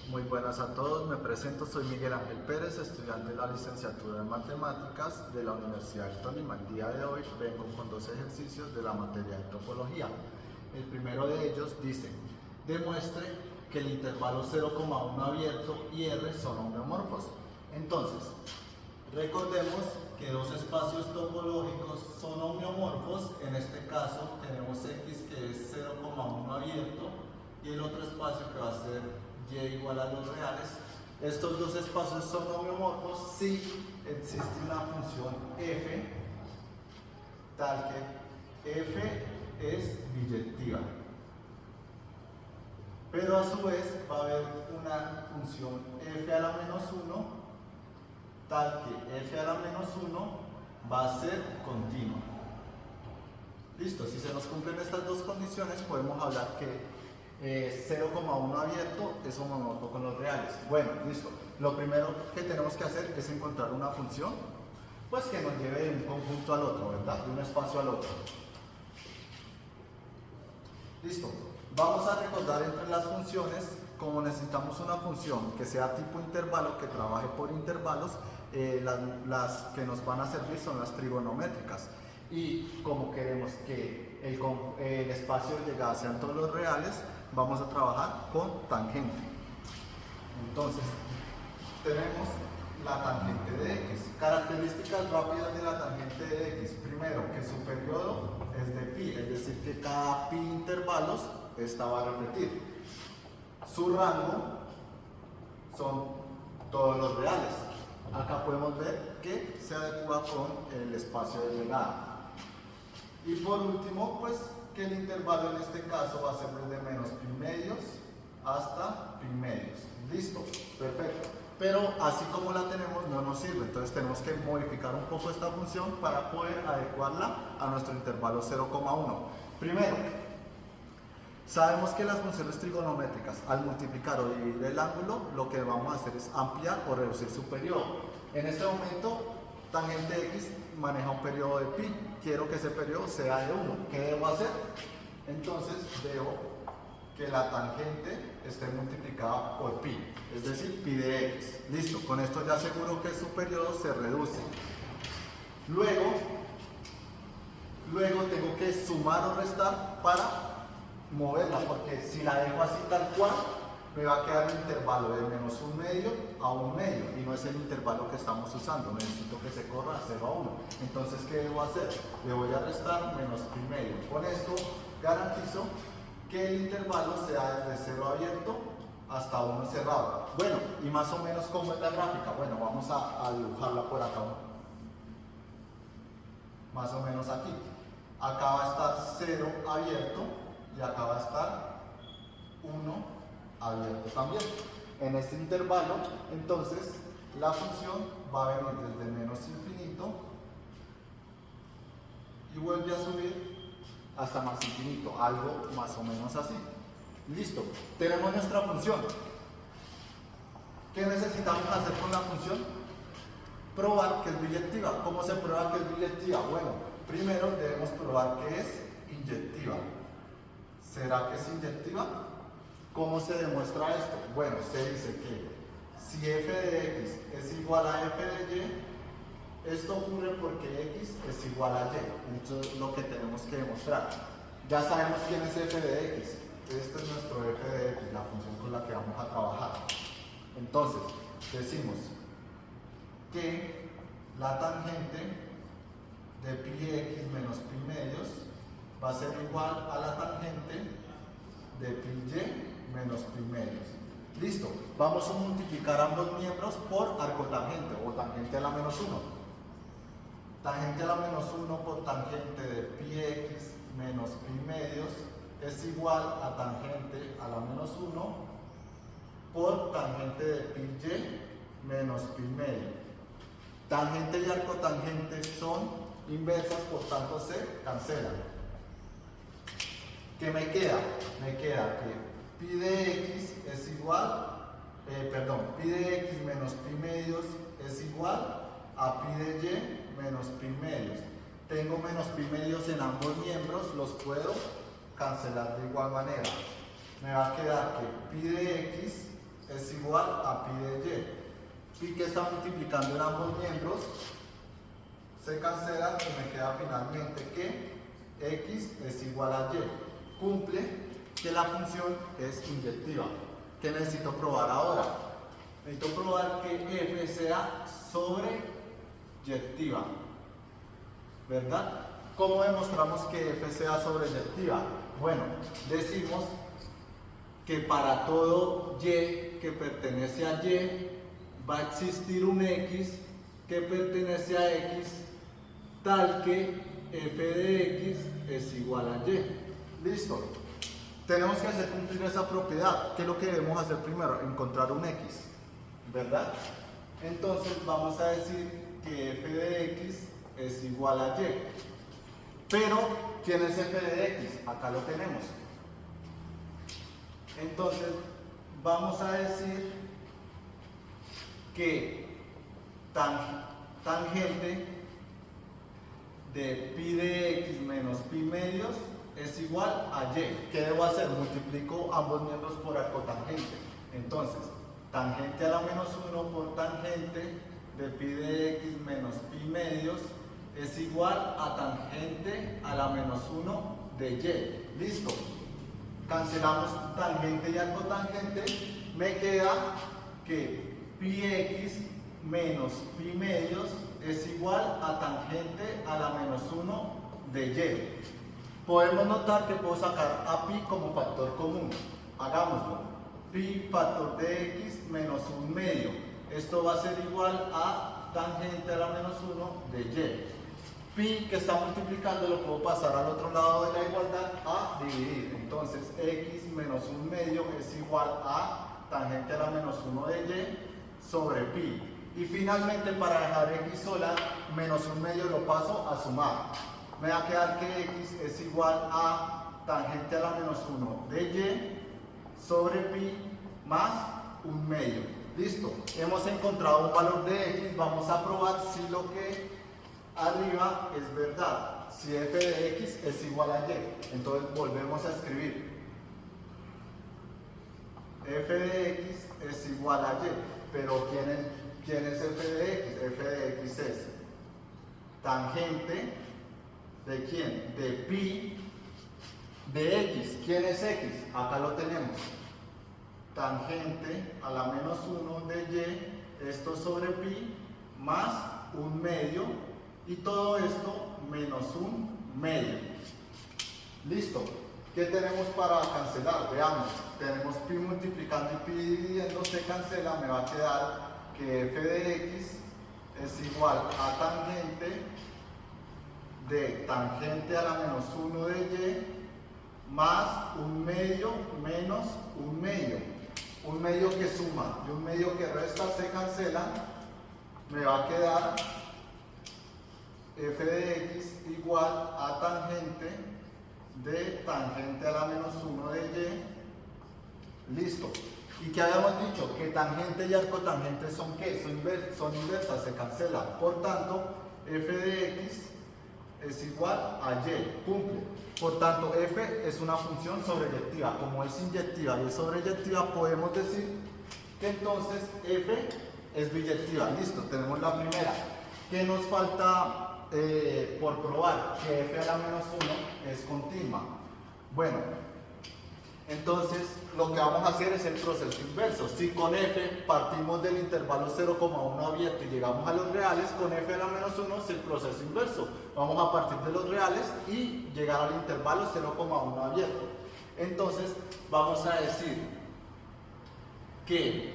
Muy buenas a todos, me presento, soy Miguel Ángel Pérez, estudiante de la licenciatura en Matemáticas de la Universidad del Tolima. El día de hoy vengo con dos ejercicios de la materia de topología. El primero de ellos dice, demuestre que el intervalo 0,1 abierto y R son homeomorfos. Entonces, recordemos que dos espacios topológicos son homeomorfos. En este caso tenemos X que es 0,1 abierto y el otro espacio que va a ser Y igual a los reales. Estos dos espacios son homeomorfos si existe una función f tal que f es biyectiva. Pero a su vez va a haber una función f a la menos 1 tal que f a la menos 1 va a ser continua. Listo, si se nos cumplen estas dos condiciones podemos hablar que 0,1 abierto es homeomorfo con los reales. Bueno, listo. Lo primero que tenemos que hacer es encontrar una función pues que nos lleve de un conjunto al otro, ¿verdad? De un espacio al otro. Listo. Vamos a recordar entre las funciones, como necesitamos una función que sea tipo intervalo, que trabaje por intervalos, las que nos van a servir son las trigonométricas. Y como queremos que el espacio de llegada sean todos los reales, vamos a trabajar con tangente. Entonces, tenemos la tangente de X. Características rápidas de la tangente de X. Primero, que su periodo es de pi, es decir, que cada pi intervalos esta va a repetir. Su rango son todos los reales. Acá podemos ver que se adecua con el espacio de llegada. Y por último, pues que el intervalo en este caso va a ser desde menos pi medios hasta pi medios. Listo, perfecto. Pero así como la tenemos no nos sirve, entonces tenemos que modificar un poco esta función para poder adecuarla a nuestro intervalo 0,1. Primero, sabemos que las funciones trigonométricas al multiplicar o dividir el ángulo, lo que vamos a hacer es ampliar o reducir su periodo. En este momento, tangente X maneja un periodo de pi, quiero que ese periodo sea de 1. ¿Qué debo hacer? Entonces debo que la tangente esté multiplicada por pi, es decir, pi de X. Listo, con esto ya aseguro que su periodo se reduce. Luego tengo que sumar o restar para moverla, porque si la dejo así tal cual, me va a quedar un intervalo de menos un medio a un medio, y no es el intervalo que estamos usando. Necesito que se corra 0 a 1. Entonces, ¿qué debo hacer? Le voy a restar menos pi medio. Con esto garantizo que el intervalo sea desde 0 abierto hasta 1 cerrado. Bueno, y más o menos ¿cómo es la gráfica? Bueno, vamos a dibujarla por acá. Más o menos aquí. Acá va a estar 0 abierto y acá va a estar 1 abierto también. En este intervalo, entonces, la función va a venir desde menos infinito y vuelve a subir hasta más infinito, algo más o menos así. Listo, tenemos nuestra función. ¿Qué necesitamos hacer con la función? Probar que es biyectiva. ¿Cómo se prueba que es biyectiva? Bueno, primero debemos probar que es inyectiva. ¿Será que es inyectiva? ¿Cómo se demuestra esto? Bueno, se dice que si f de x es igual a f de y, esto ocurre porque x es igual a y. Esto es lo que tenemos que demostrar. Ya sabemos quién es f de x. Este es nuestro f de x, la función con la que vamos a trabajar. Entonces, decimos que la tangente de pi x menos pi medios va a ser igual a la tangente de pi y menos pi medios. Listo, vamos a multiplicar ambos miembros por arcotangente o tangente a la menos 1. Tangente a la menos 1 por tangente de pi x menos pi medios es igual a tangente a la menos 1 por tangente de pi y menos pi medio. Tangente y arcotangente son inversas, por tanto se cancelan. ¿Qué me queda? Me queda que pi de x es igual, pi de x menos pi medios es igual a pi de y menos pi medios. Tengo menos pi medios en ambos miembros, los puedo cancelar de igual manera. Me va a quedar que pi de x es igual a pi de y. Pi que está multiplicando en ambos miembros se cancelan y me queda finalmente que x es igual a y. Cumple que la función es inyectiva. ¿Qué necesito probar ahora? Necesito probar que f sea sobreyectiva, ¿verdad? ¿Cómo demostramos que f sea sobreyectiva? Bueno, decimos que para todo y que pertenece a y va a existir un x que pertenece a x tal que f de x es igual a y. Listo. Tenemos que hacer cumplir esa propiedad. ¿Qué es lo que debemos hacer primero? Encontrar un x, ¿verdad? Entonces vamos a decir que f de x es igual a y. Pero, ¿quién es f de x? Acá lo tenemos. Entonces, vamos a decir que tangente de pi de x menos pi medios es igual a y. ¿Qué debo hacer? Multiplico ambos miembros por arcotangente. Entonces, tangente a la menos 1 por tangente de pi de x menos pi medios es igual a tangente a la menos 1 de y. Listo. Cancelamos tangente y arcotangente. Me queda que pi x menos pi medios es igual a tangente a la menos 1 de y. Podemos notar que puedo sacar a pi como factor común. Hagámoslo. Pi factor de x menos 1 medio. Esto va a ser igual a tangente a la menos 1 de y. Pi que está multiplicando lo puedo pasar al otro lado de la igualdad a dividir. Entonces x menos 1 medio es igual a tangente a la menos 1 de y sobre pi. Y finalmente, para dejar x sola, menos 1 medio lo paso a sumar. Me va a quedar que x es igual a tangente a la menos 1 de y sobre pi más 1 medio. Listo. Hemos encontrado un valor de x. Vamos a probar si lo que arriba es verdad. Si f de x es igual a y. Entonces volvemos a escribir. F de x es igual a y. Pero ¿quién es f de x? F de x es tangente ¿de quién? De pi de x. ¿Quién es x? Acá lo tenemos. Tangente a la menos 1 de y, esto sobre pi, más 1 medio, y todo esto menos 1 medio. Listo. ¿Qué tenemos para cancelar? Veamos. Tenemos pi multiplicando y pi dividiendo, se cancela, me va a quedar que f de x es igual a tangente de tangente a la menos 1 de y más 1 medio menos 1 medio. 1 medio que suma y 1 medio que resta se cancelan. Me va a quedar f de x igual a tangente de tangente a la menos 1 de y. Listo. ¿Y qué habíamos dicho? Que tangente y arcotangente son ¿qué? Son inversas, se cancelan. Por tanto, f de x es igual a y, cumple. Por tanto, f es una función sobreyectiva. Como es inyectiva y es sobreyectiva, podemos decir que entonces f es biyectiva. Listo, tenemos la primera. ¿Qué nos falta por probar? Que f a la menos 1 es continua. Bueno, entonces lo que vamos a hacer es el proceso inverso. Si con f partimos del intervalo 0,1 abierto y llegamos a los reales, con f a la menos 1 es el proceso inverso. Vamos a partir de los reales y llegar al intervalo 0,1 abierto. Entonces vamos a decir que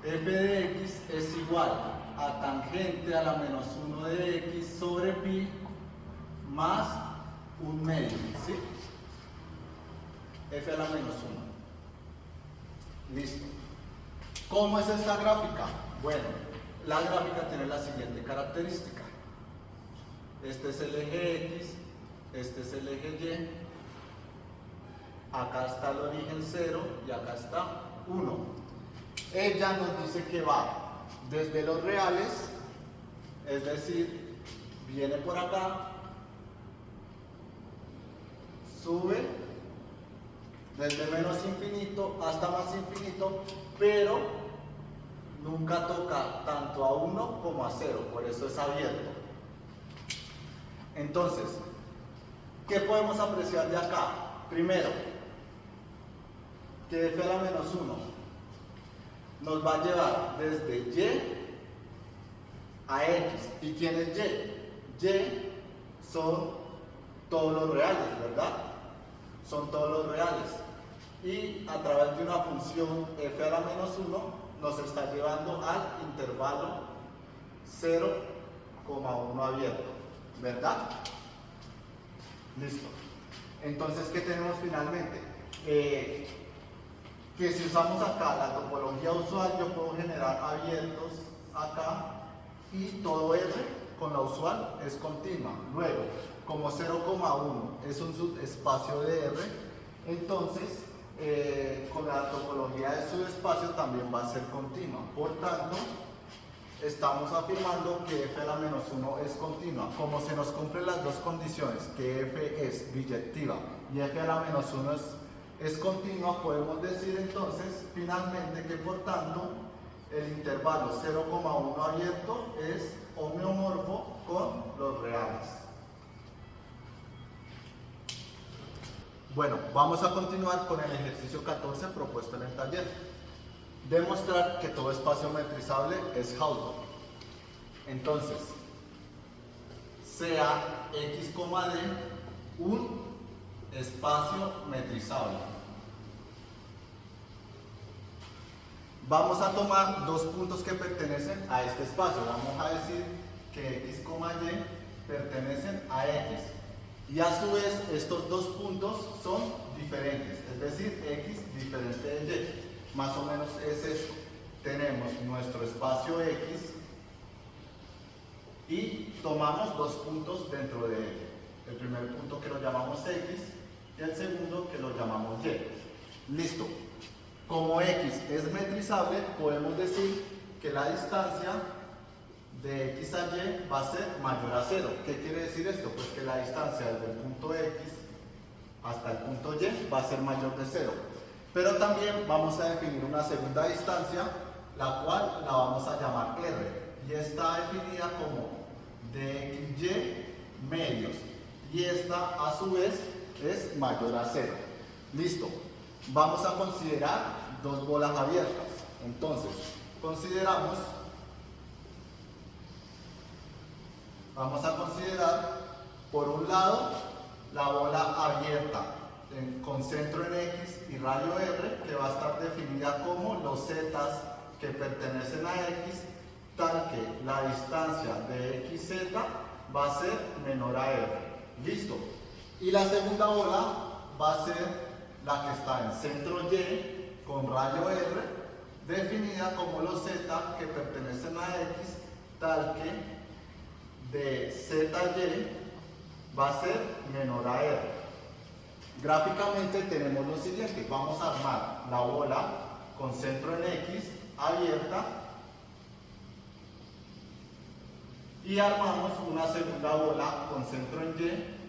f de x es igual a tangente a la menos 1 de x sobre pi más 1 medio, ¿sí? F a la menos 1. Listo. ¿Cómo es esta gráfica? Bueno, la gráfica tiene la siguiente característica. Este es el eje X, este es el eje Y, acá está el origen 0 y acá está 1. Ella nos dice que va desde los reales, es decir, viene por acá, sube desde menos infinito hasta más infinito, pero nunca toca tanto a 1 como a 0, por eso es abierto. Entonces, ¿qué podemos apreciar de acá? Primero, que f a la menos 1 nos va a llevar desde y a x. ¿Y quién es y? Y son todos los reales, ¿verdad? Son todos los reales. Y a través de una función f a la menos 1 nos está llevando al intervalo 0,1 abierto, ¿verdad? Listo. Entonces, ¿qué tenemos finalmente? Que si usamos acá la topología usual, yo puedo generar abiertos acá y todo R con la usual es continua. Luego, como 0,1 es un subespacio de R, entonces con la topología de subespacio también va a ser continua. Por tanto, estamos afirmando que f a la menos 1 es continua. Como se nos cumplen las dos condiciones, que f es biyectiva y f a la menos 1 es continua, podemos decir entonces finalmente que por tanto el intervalo 0,1 abierto es homeomorfo con los reales. Bueno, vamos a continuar con el ejercicio 14 propuesto en el taller. Demostrar que todo espacio metrizable es Hausdorff. Entonces, sea x, d un espacio metrizable. Vamos a tomar dos puntos que pertenecen a este espacio. Vamos a decir que x, y pertenecen a x. Y a su vez, estos dos puntos son diferentes, es decir, x diferente de y. Más o menos es esto. Tenemos nuestro espacio x y tomamos dos puntos dentro de él. El primer punto que lo llamamos x y el segundo que lo llamamos y. Listo. Como x es metrizable, podemos decir que la distancia de x a y va a ser mayor a 0. ¿Qué quiere decir esto? Pues que la distancia desde el punto x hasta el punto y va a ser mayor de 0. Pero también vamos a definir una segunda distancia, la cual la vamos a llamar r. Y está definida como dxy medios. Y esta a su vez es mayor a 0. Listo. Vamos a considerar dos bolas abiertas. Entonces, vamos a considerar por un lado la bola abierta con centro en x y radio r, que va a estar definida como los zetas que pertenecen a x, tal que la distancia de xz va a ser menor a r. Listo. Y la segunda bola va a ser la que está en centro y con rayo r, definida como los z que pertenecen a x, tal que de zy va a ser menor a r. Gráficamente tenemos lo siguiente: vamos a armar la bola con centro en x abierta y armamos una segunda bola con centro en y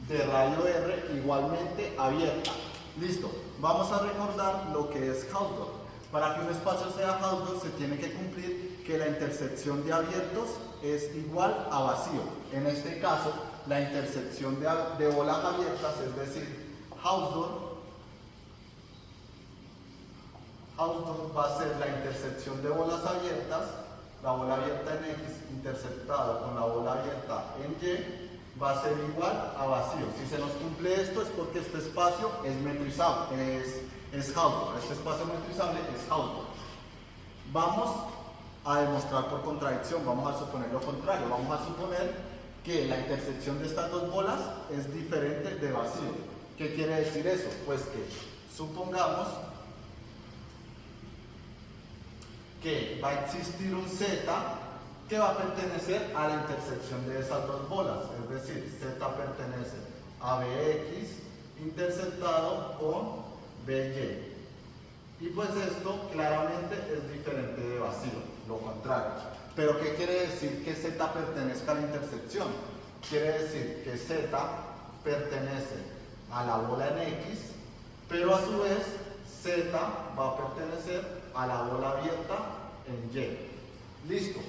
de radio r igualmente abierta. Listo. Vamos a recordar lo que es Hausdorff. Para que un espacio sea Hausdorff se tiene que cumplir que la intersección de abiertos es igual a vacío. En este caso, la intersección de bolas abiertas, es decir, Hausdorff va a ser la intersección de bolas abiertas, la bola abierta en x interceptada con la bola abierta en y, va a ser igual a vacío. Si se nos cumple esto es porque este espacio es metrizable, es Hausdorff. Este espacio metrizable es Hausdorff. Vamos a demostrar por contradicción, vamos a suponer lo contrario. Vamos a suponer que la intersección de estas dos bolas es diferente de vacío. ¿Qué quiere decir eso? Pues que supongamos que va a existir un z que va a pertenecer a la intersección de esas dos bolas, es decir, z pertenece a bx interceptado con by. Y pues esto claramente es diferente de vacío, lo contrario. Pero ¿qué quiere decir que z pertenezca a la intersección? Quiere decir que z pertenece a la bola en X, pero a su vez Z va a pertenecer a la bola abierta en Y. Listo.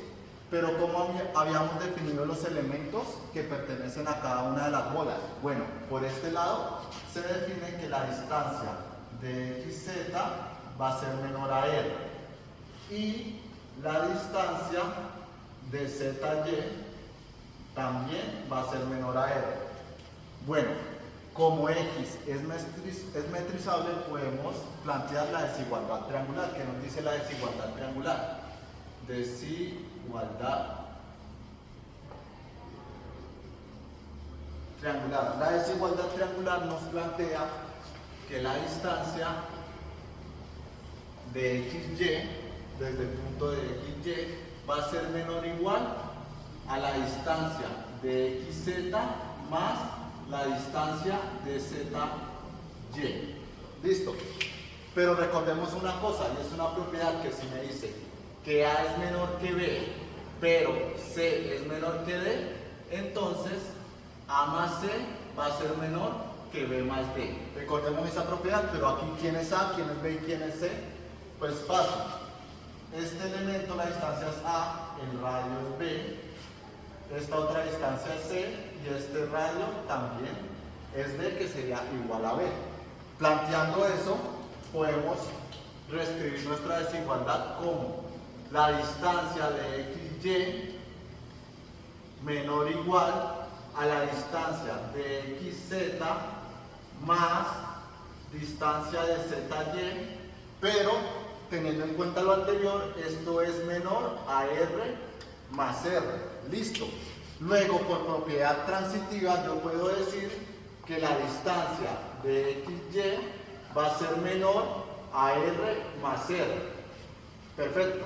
Pero ¿cómo habíamos definido los elementos que pertenecen a cada una de las bolas? Bueno, por este lado se define que la distancia de XZ va a ser menor a R y la distancia de ZY también va a ser menor a R. Bueno, como X es metrizable, podemos plantear la desigualdad triangular. ¿Qué nos dice la desigualdad triangular? Desigualdad triangular. La desigualdad triangular nos plantea que la distancia de XY, desde el punto de XY, va a ser menor o igual a la distancia de XZ más la distancia de ZY. Listo. Pero recordemos una cosa, y es una propiedad que si me dice que A es menor que B, pero C es menor que D, entonces A más C va a ser menor que B más D. Recordemos esa propiedad, pero aquí ¿quién es A, quién es B y quién es C? Pues fácil. Este elemento, la distancia es A, el radio es B, esta otra distancia es C y este radio también es D, que sería igual a B. Planteando eso, podemos reescribir nuestra desigualdad como la distancia de XY menor o igual a la distancia de XZ más distancia de ZY, pero teniendo en cuenta lo anterior, esto es menor a R más R. Listo. Luego, por propiedad transitiva, yo puedo decir que la distancia de XY va a ser menor a R más R. Perfecto.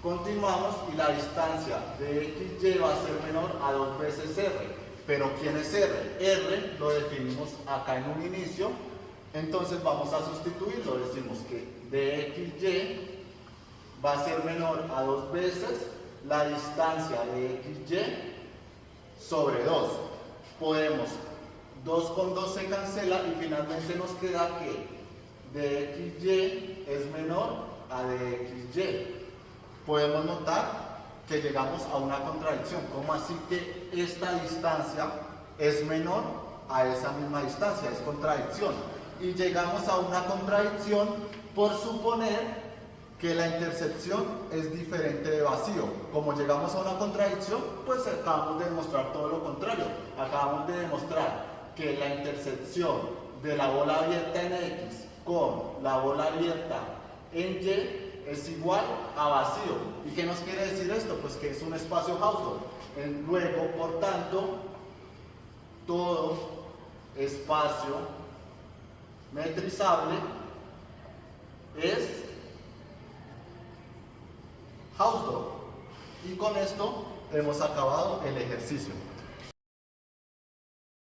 Continuamos y la distancia de XY va a ser menor a 2 veces R. Pero ¿quién es R? R lo definimos acá en un inicio, entonces vamos a sustituirlo. Decimos que DXY va a ser menor a 2 veces la distancia de XY sobre 2. Podemos, 2 con 2 se cancela y finalmente nos queda que DXY es menor a DXY. Podemos notar que llegamos a una contradicción. ¿Cómo así que esta distancia es menor a esa misma distancia? Es contradicción. Y llegamos a una contradicción por suponer que la intersección es diferente de vacío. Como llegamos a una contradicción, pues acabamos de demostrar todo lo contrario. Acabamos de demostrar que la intersección de la bola abierta en X con la bola abierta en Y es igual a vacío. ¿Y qué nos quiere decir esto? Pues que es un espacio Hausdorff. Luego, por tanto, todo espacio metrizable es Hausdorff. Y con esto hemos acabado el ejercicio.